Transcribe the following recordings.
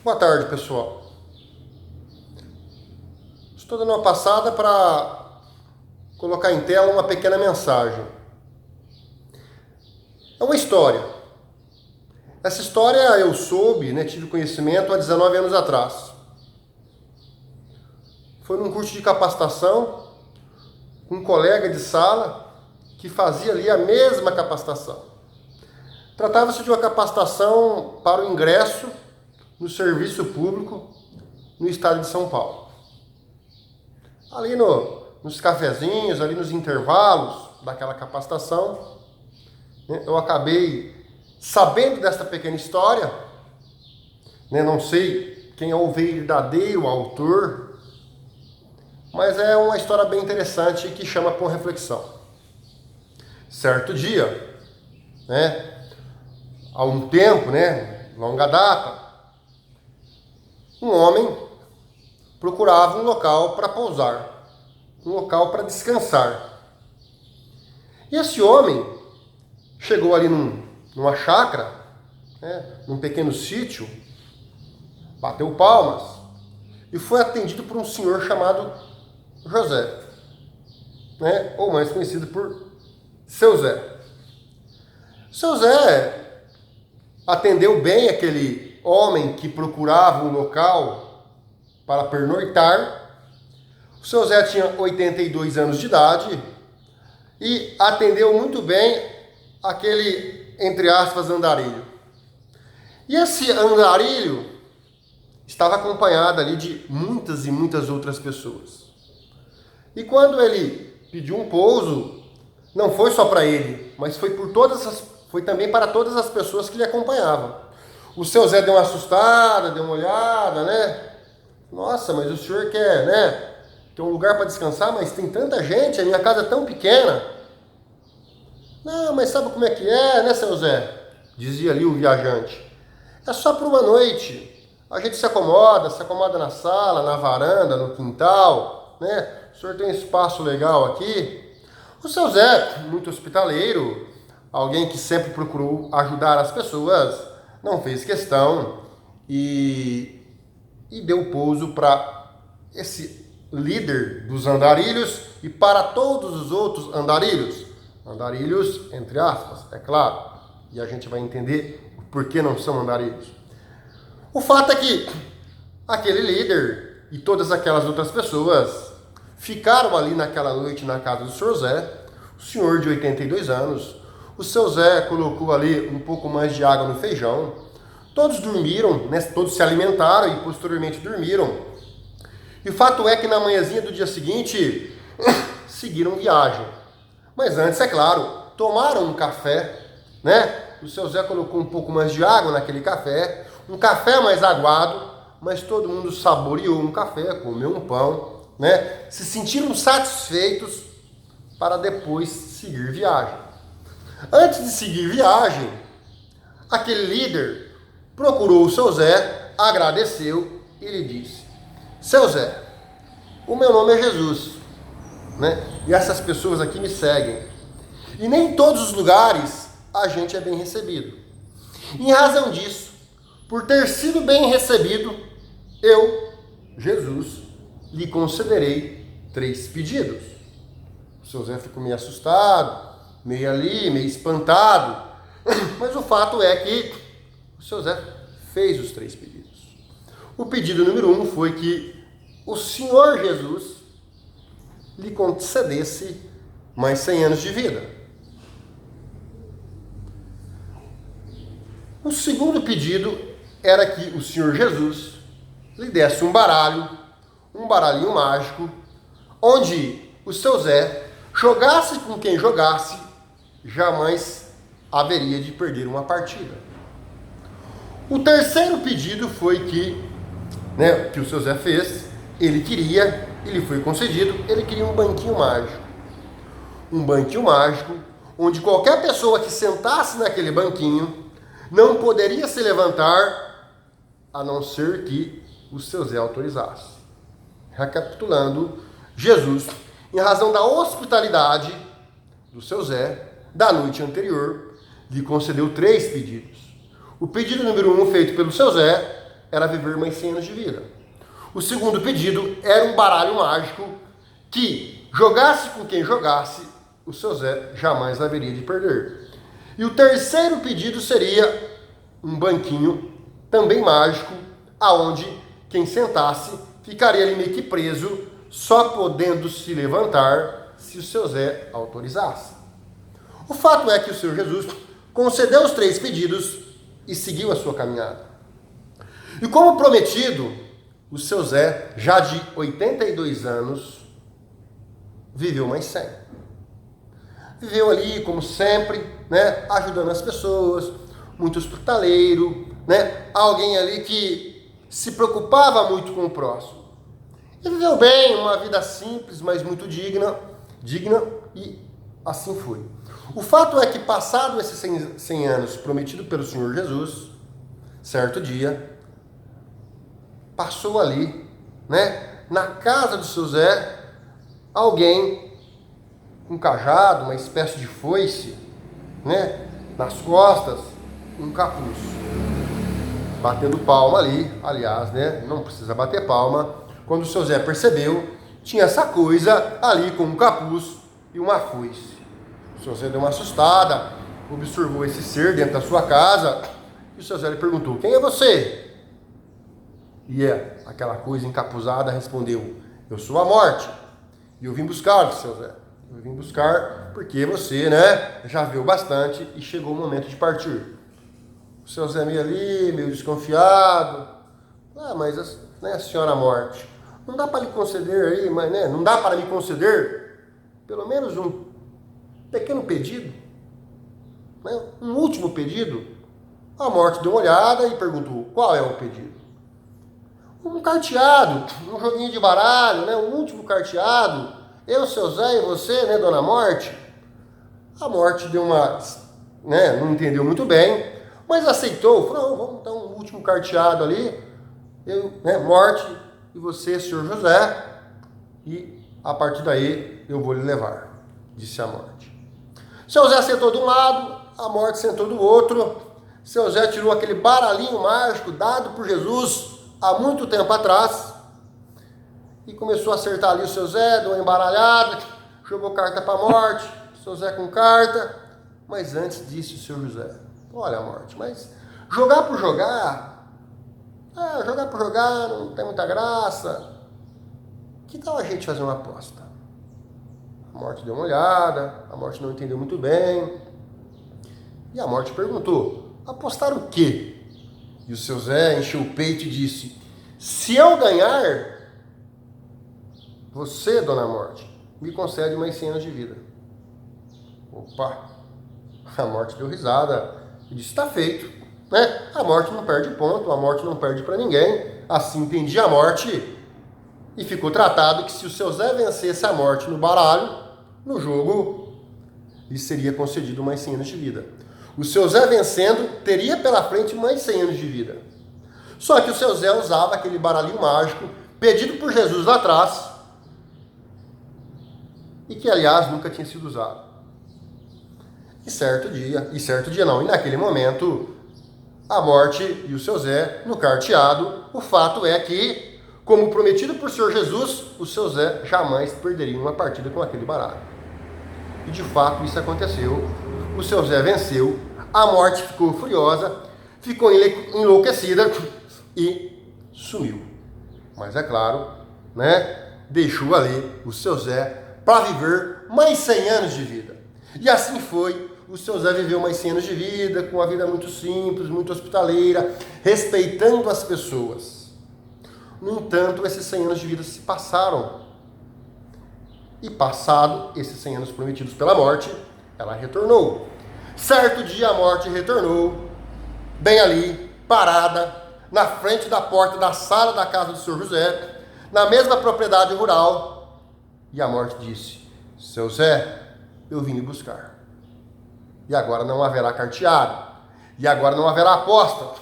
Boa tarde, pessoal. Estou dando uma passada para colocar em tela uma pequena mensagem. É uma história. Essa história eu soube, tive conhecimento há 19 anos atrás. Foi num curso de capacitação com um colega de sala que fazia ali a mesma capacitação. Tratava-se de uma capacitação para o ingresso no serviço público no estado de São Paulo. Ali nos cafezinhos, ali nos intervalos daquela capacitação, eu acabei sabendo desta pequena história, não sei quem é o verdadeiro autor, mas é uma história bem interessante que chama por reflexão. Certo dia, há um tempo, longa data, um homem procurava um local para pousar, um local para descansar. E esse homem chegou ali numa chácara, num pequeno sítio, bateu palmas e foi atendido por um senhor chamado José, ou mais conhecido por Seu Zé. Seu Zé atendeu bem aquele homem que procurava um local para pernoitar. O seu Zé tinha 82 anos de idade e atendeu muito bem aquele, entre aspas, andarilho. E esse andarilho estava acompanhado ali de muitas e muitas outras pessoas. E quando ele pediu um pouso, não foi só para ele, mas foi também para todas as pessoas que lhe acompanhavam. O seu Zé deu uma assustada, deu uma olhada, Nossa, mas o senhor quer, ter um lugar para descansar, mas tem tanta gente, a minha casa é tão pequena. Não, mas sabe como é que é, seu Zé? Dizia ali o viajante. É só por uma noite. A gente se acomoda na sala, na varanda, no quintal, O senhor tem um espaço legal aqui. O seu Zé, muito hospitaleiro, alguém que sempre procurou ajudar as pessoas, não fez questão e deu pouso para esse líder dos andarilhos e para todos os outros andarilhos. Andarilhos, entre aspas, é claro. E a gente vai entender por que não são andarilhos. O fato é que aquele líder e todas aquelas outras pessoas ficaram ali naquela noite na casa do Sr. Zé, o senhor de 82 anos. O seu Zé colocou ali um pouco mais de água no feijão. Todos dormiram, todos se alimentaram e posteriormente dormiram. E o fato é que na manhãzinha do dia seguinte, seguiram viagem. Mas antes, é claro, tomaram um café, O seu Zé colocou um pouco mais de água naquele café, um café mais aguado, mas todo mundo saboreou um café, comeu um pão, Se sentiram satisfeitos para depois seguir viagem. Antes de seguir viagem, aquele líder procurou o seu Zé, agradeceu e lhe disse: Seu Zé, o meu nome é Jesus, E essas pessoas aqui me seguem. E nem em todos os lugares a gente é bem recebido. Em razão disso, por ter sido bem recebido, eu, Jesus, lhe concederei 3 pedidos. O seu Zé ficou meio assustado, meio espantado, mas o fato é que o seu Zé fez os 3 pedidos. O pedido número 1 foi que o Senhor Jesus lhe concedesse mais 100 anos de vida. O segundo pedido era que o Senhor Jesus lhe desse um baralhinho mágico, onde o seu Zé jogasse com quem jogasse, jamais haveria de perder uma partida. O terceiro pedido foi que o seu Zé fez, ele queria, ele foi concedido, ele queria um banquinho mágico. Um banquinho mágico, onde qualquer pessoa que sentasse naquele banquinho não poderia se levantar, a não ser que o seu Zé autorizasse. Recapitulando, Jesus, em razão da hospitalidade do seu Zé, da noite anterior, lhe concedeu 3 pedidos. O pedido número 1, feito pelo seu Zé, era viver mais 100 anos de vida. O segundo pedido era um baralho mágico que, jogasse com quem jogasse, o seu Zé jamais haveria de perder. E o terceiro pedido seria um banquinho, também mágico, aonde quem sentasse ficaria ali meio que preso, só podendo se levantar se o seu Zé autorizasse. O fato é que o Senhor Jesus concedeu os 3 pedidos e seguiu a sua caminhada. E como prometido, o seu Zé, já de 82 anos, viveu mais 100. Viveu ali, como sempre, né, ajudando as pessoas, muito hospitaleiro, né, alguém ali que se preocupava muito com o próximo. E viveu bem, uma vida simples, mas muito digna e assim foi. O fato é que, passado esses 100 anos prometido pelo Senhor Jesus, certo dia, passou ali, né, na casa do seu Zé, alguém com um cajado, uma espécie de foice, né, nas costas, um capuz, batendo palma ali. Aliás, né, não precisa bater palma. Quando o seu Zé percebeu, tinha essa coisa ali com um capuz e uma foice. O seu Zé deu uma assustada, observou esse ser dentro da sua casa, e o seu Zé lhe perguntou: quem é você? E aquela coisa encapuzada respondeu: eu sou a morte, e eu vim buscar, seu Zé. Eu vim buscar porque você, né, já viu bastante e chegou o momento de partir. O seu Zé meio ali, meio desconfiado. Mas, né, senhora morte, não dá para lhe conceder aí, mas, né, não dá para me conceder pelo menos um pequeno pedido, né, um último pedido? A morte deu uma olhada e perguntou: qual é o pedido? Um carteado, um joguinho de baralho, né, um último carteado. Eu, seu Zé e você, né, dona Morte? A Morte deu uma, né, não entendeu muito bem, mas aceitou. Falou: vamos dar um último carteado ali. Eu, né, Morte, e você, senhor José, e a partir daí eu vou lhe levar, disse a Morte. Seu Zé sentou de um lado, a Morte sentou do outro. Seu Zé tirou aquele baralhinho mágico dado por Jesus há muito tempo atrás e começou a acertar ali o seu Zé, deu uma embaralhada, jogou carta para a Morte, seu Zé com carta. Mas antes disse o senhor José: olha, Morte, mas jogar por jogar, não tem muita graça. Que tal a gente fazer uma aposta? A Morte deu uma olhada, a Morte não entendeu muito bem. E a Morte perguntou: apostar o quê? E o seu Zé encheu o peito e disse: se eu ganhar, você, dona Morte, me concede mais 100 anos de vida. Opa! A Morte deu risada e disse: está feito, né? A Morte não perde ponto, a Morte não perde para ninguém. Assim entendi a Morte. E ficou tratado que se o seu Zé vencesse a Morte no baralho, no jogo, lhe seria concedido mais 100 anos de vida. O seu Zé vencendo, teria pela frente mais 100 anos de vida. Só que o seu Zé usava aquele baralhinho mágico, pedido por Jesus lá atrás, e que, aliás, nunca tinha sido usado. E naquele momento, a Morte e o seu Zé no carteado. O fato é que, como prometido por Senhor Jesus, o seu Zé jamais perderia uma partida com aquele baralho. E de fato isso aconteceu. O seu Zé venceu, a Morte ficou furiosa, ficou enlouquecida e sumiu. Mas é claro, né, deixou ali o seu Zé para viver mais 100 anos de vida. E assim foi. O seu Zé viveu mais 100 anos de vida, com uma vida muito simples, muito hospitaleira, respeitando as pessoas. No entanto, esses 100 anos de vida se passaram. E passado esses 100 anos prometidos pela Morte, ela retornou. Certo dia a Morte retornou, bem ali, parada, na frente da porta da sala da casa do Senhor José, na mesma propriedade rural. E a Morte disse: seu Zé, eu vim lhe buscar. E agora não haverá carteado. E agora não haverá aposta.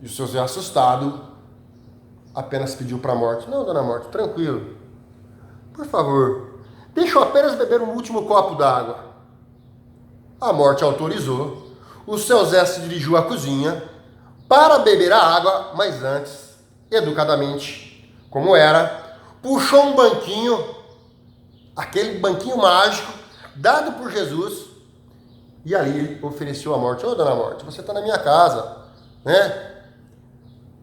E o seu Zé, assustado, apenas pediu para a Morte: não, dona Morte, tranquilo. Por favor, deixa eu apenas beber um último copo d'água. A Morte autorizou. O seu Zé se dirigiu à cozinha, para beber a água, mas antes, educadamente, como era, puxou um banquinho, aquele banquinho mágico, dado por Jesus, e ali ele ofereceu a morte. Ô, dona Morte, você está na minha casa, né?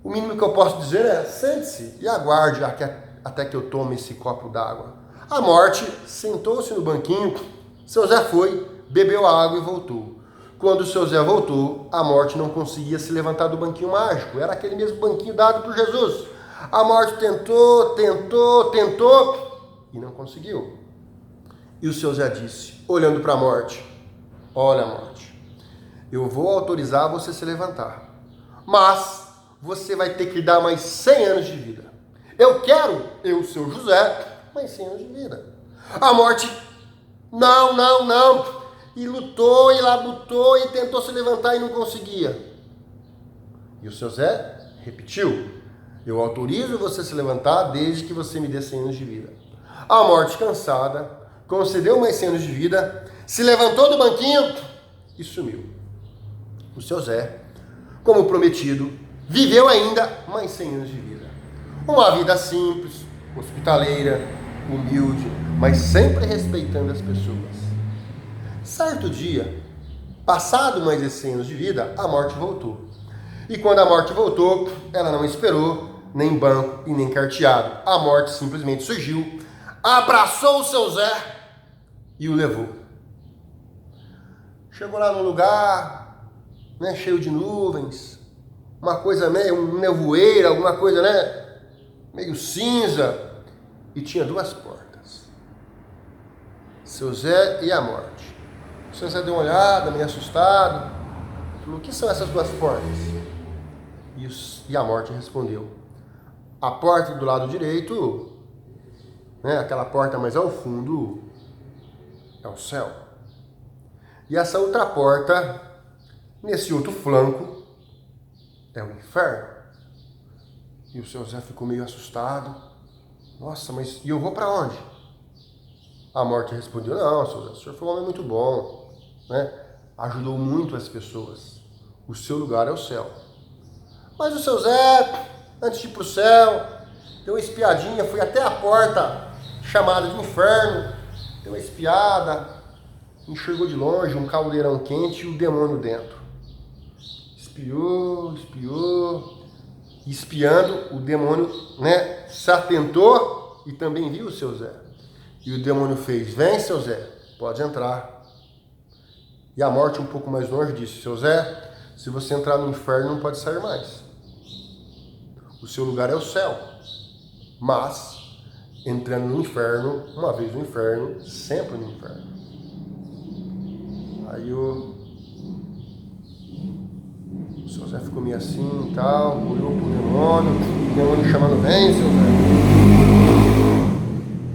O mínimo que eu posso dizer é, sente-se e aguarde até que eu tome esse copo d'água. A Morte sentou-se no banquinho, seu Zé foi, bebeu a água e voltou. Quando o seu Zé voltou, a Morte não conseguia se levantar do banquinho mágico. Era aquele mesmo banquinho dado por Jesus. A Morte tentou e não conseguiu. E o seu Zé disse, olhando para a Morte, olha, Morte, eu vou autorizar você se levantar, mas você vai ter que dar mais 100 anos de vida. Eu quero, seu José, mais 100 anos de vida. A Morte, não. E lutou, e labutou, e tentou se levantar e não conseguia. E o seu Zé repetiu, eu autorizo você se levantar desde que você me dê 100 anos de vida. A Morte, cansada, concedeu mais 100 anos de vida, se levantou do banquinho e sumiu. O seu Zé, como prometido, viveu ainda mais 100 anos de vida. Uma vida simples, hospitaleira, humilde, mas sempre respeitando as pessoas. Certo dia, passado mais de 100 anos de vida, a Morte voltou. E quando a Morte voltou, ela não esperou nem banco e nem carteado. A Morte simplesmente surgiu, abraçou o seu Zé e o levou. Chegou lá num lugar, né, cheio de nuvens, uma coisa meio um nevoeiro, alguma coisa, né, meio cinza, e tinha 2 portas. Seu Zé e a Morte. O seu Zé deu uma olhada, meio assustado, falou, o que são essas 2 portas? E a Morte respondeu, a porta do lado direito, né, aquela porta mais ao fundo, é o céu. E essa outra porta, nesse outro flanco, é o inferno. E o seu Zé ficou meio assustado. Nossa, mas e eu vou para onde? A Morte respondeu, não, seu Zé, o senhor foi um homem muito bom, né? Ajudou muito as pessoas. O seu lugar é o céu. Mas o seu Zé, antes de ir para o céu, deu uma espiadinha, foi até a porta chamada de inferno, deu uma espiada, enxergou de longe um caldeirão quente e o demônio dentro. Espiou, e espiando, o demônio, né, se atentou e também viu o seu Zé. E o demônio fez, vem, seu Zé, pode entrar. E a Morte, um pouco mais longe, disse, seu Zé, se você entrar no inferno, não pode sair mais. O seu lugar é o céu. Mas, entrando no inferno, uma vez no inferno, sempre no inferno. Aí o seu Zé ficou meio assim e tal, olhou pro demônio, o demônio chamando, vem, seu Zé.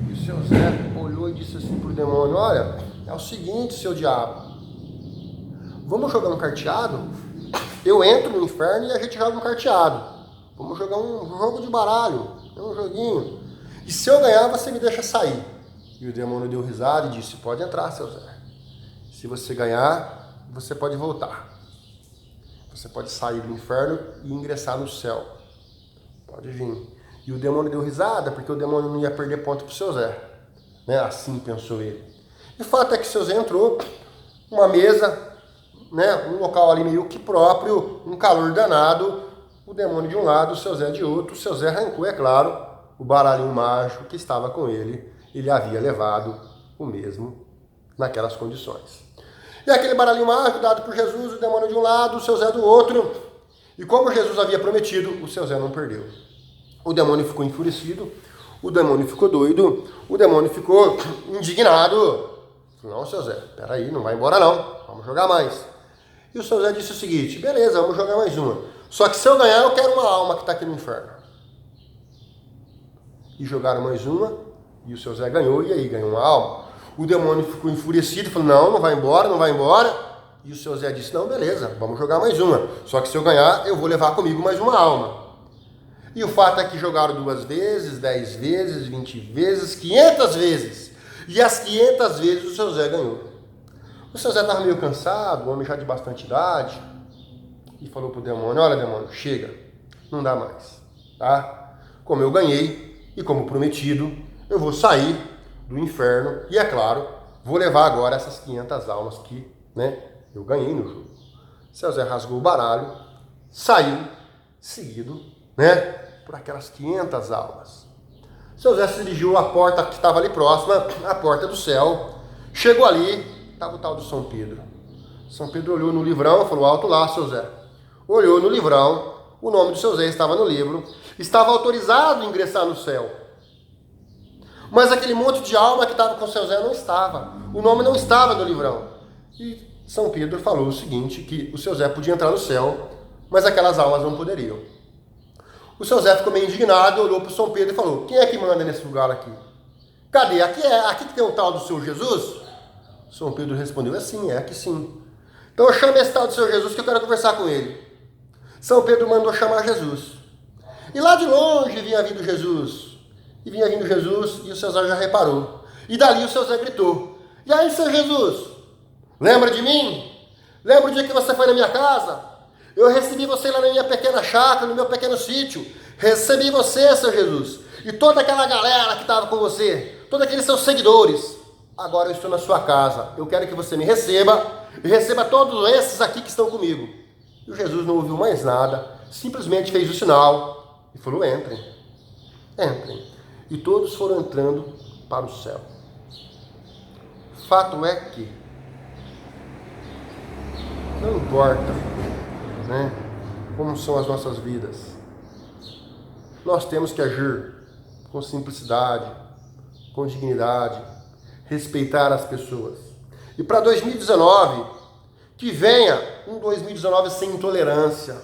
E o seu Zé olhou e disse assim pro demônio, olha, é o seguinte, seu diabo, vamos jogar um carteado? Eu entro no inferno e a gente joga um carteado. Vamos jogar um jogo de baralho, um joguinho. E se eu ganhar, você me deixa sair. E o demônio deu risada e disse, pode entrar, seu Zé. Se você ganhar, você pode voltar. Você pode sair do inferno e ingressar no céu. Pode vir. E o demônio deu risada, porque o demônio não ia perder ponto pro seu Zé. Né? Assim pensou ele. E o fato é que o seu Zé entrou, uma mesa, né? Um local ali meio que próprio, um calor danado, o demônio de um lado, o seu Zé de outro. O seu Zé arrancou, é claro, o baralhinho mágico que estava com ele. Ele havia levado o mesmo naquelas condições. E aquele baralhinho mágico dado por Jesus, o demônio de um lado, o seu Zé do outro. E como Jesus havia prometido, o seu Zé não perdeu. O demônio ficou enfurecido, o demônio ficou doido, o demônio ficou indignado. Não, seu Zé, peraí, não vai embora não, vamos jogar mais. E o seu Zé disse o seguinte, beleza, vamos jogar mais uma. Só que se eu ganhar, eu quero uma alma que está aqui no inferno. E jogaram mais uma, e o seu Zé ganhou, e aí ganhou uma alma. O demônio ficou enfurecido, falou, não vai embora, não vai embora. E o seu Zé disse, não, beleza, vamos jogar mais uma. Só que se eu ganhar, eu vou levar comigo mais uma alma. E o fato é que jogaram 2 vezes, 10 vezes, 20 vezes, 500 vezes. E as 500 vezes o seu Zé ganhou. O seu Zé estava meio cansado, um homem já de bastante idade. e falou pro demônio: olha, demônio, chega, não dá mais, tá? Como eu ganhei e como prometido, eu vou sair do inferno e, é claro, vou levar agora essas 500 almas que, né, eu ganhei no jogo. Seu Zé rasgou o baralho, saiu, seguido, né, por aquelas 500 almas. Seu Zé se dirigiu à porta que estava ali próxima, a porta do céu. Chegou ali, estava o tal do São Pedro. São Pedro olhou no livrão e falou: alto lá, seu Zé. Olhou no livrão, o nome do seu Zé estava no livro, estava autorizado a ingressar no céu. Mas aquele monte de alma que estava com o seu Zé não estava. O nome não estava no livrão. E São Pedro falou o seguinte, que o seu Zé podia entrar no céu, mas aquelas almas não poderiam. O seu Zé ficou meio indignado, olhou para o São Pedro e falou: quem é que manda nesse lugar aqui? Cadê? Aqui que tem o tal do seu Jesus? São Pedro respondeu: é sim, é aqui sim. Então chame esse tal do seu Jesus que eu quero conversar com ele. São Pedro mandou chamar Jesus. E lá de longe vinha vindo Jesus. E vinha vindo Jesus e o seu Zé já reparou. E dali o seu Zé gritou: e aí, seu Jesus? Lembra de mim? Lembra o dia que você foi na minha casa? Eu recebi você lá na minha pequena chácara, no meu pequeno sítio. Recebi você, seu Jesus. E toda aquela galera que estava com você. Todos aqueles seus seguidores. Agora eu estou na sua casa. Eu quero que você me receba. E receba todos esses aqui que estão comigo. E o Jesus não ouviu mais nada. Simplesmente fez o sinal. E falou: entrem. Entrem. E todos foram entrando para o céu. Fato é que não importa, né, como são as nossas vidas, nós temos que agir com simplicidade, com dignidade, respeitar as pessoas. E para 2019, que venha um 2019 sem intolerância,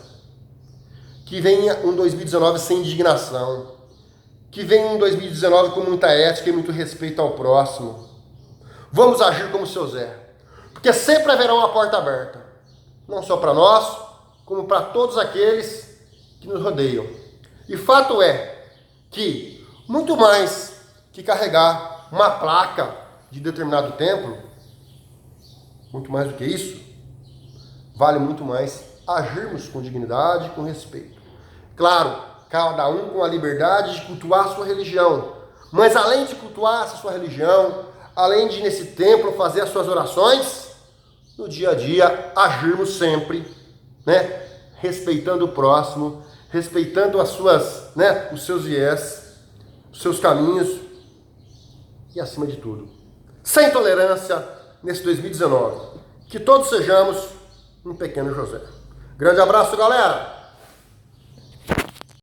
que venha um 2019 sem indignação, que venha um 2019 com muita ética e muito respeito ao próximo. Vamos agir como o seu Zé, porque sempre haverá uma porta aberta. Não só para nós, como para todos aqueles que nos rodeiam. E fato é que, muito mais que carregar uma placa de determinado templo, muito mais do que isso, vale muito mais agirmos com dignidade e com respeito. Claro, cada um com a liberdade de cultuar a sua religião, mas além de cultuar a sua religião, além de nesse templo fazer as suas orações, no dia a dia, agirmos sempre, né, respeitando o próximo, respeitando as suas, né, os seus viés, os seus caminhos e, acima de tudo, sem tolerância nesse 2019. Que todos sejamos um pequeno José. Grande abraço, galera!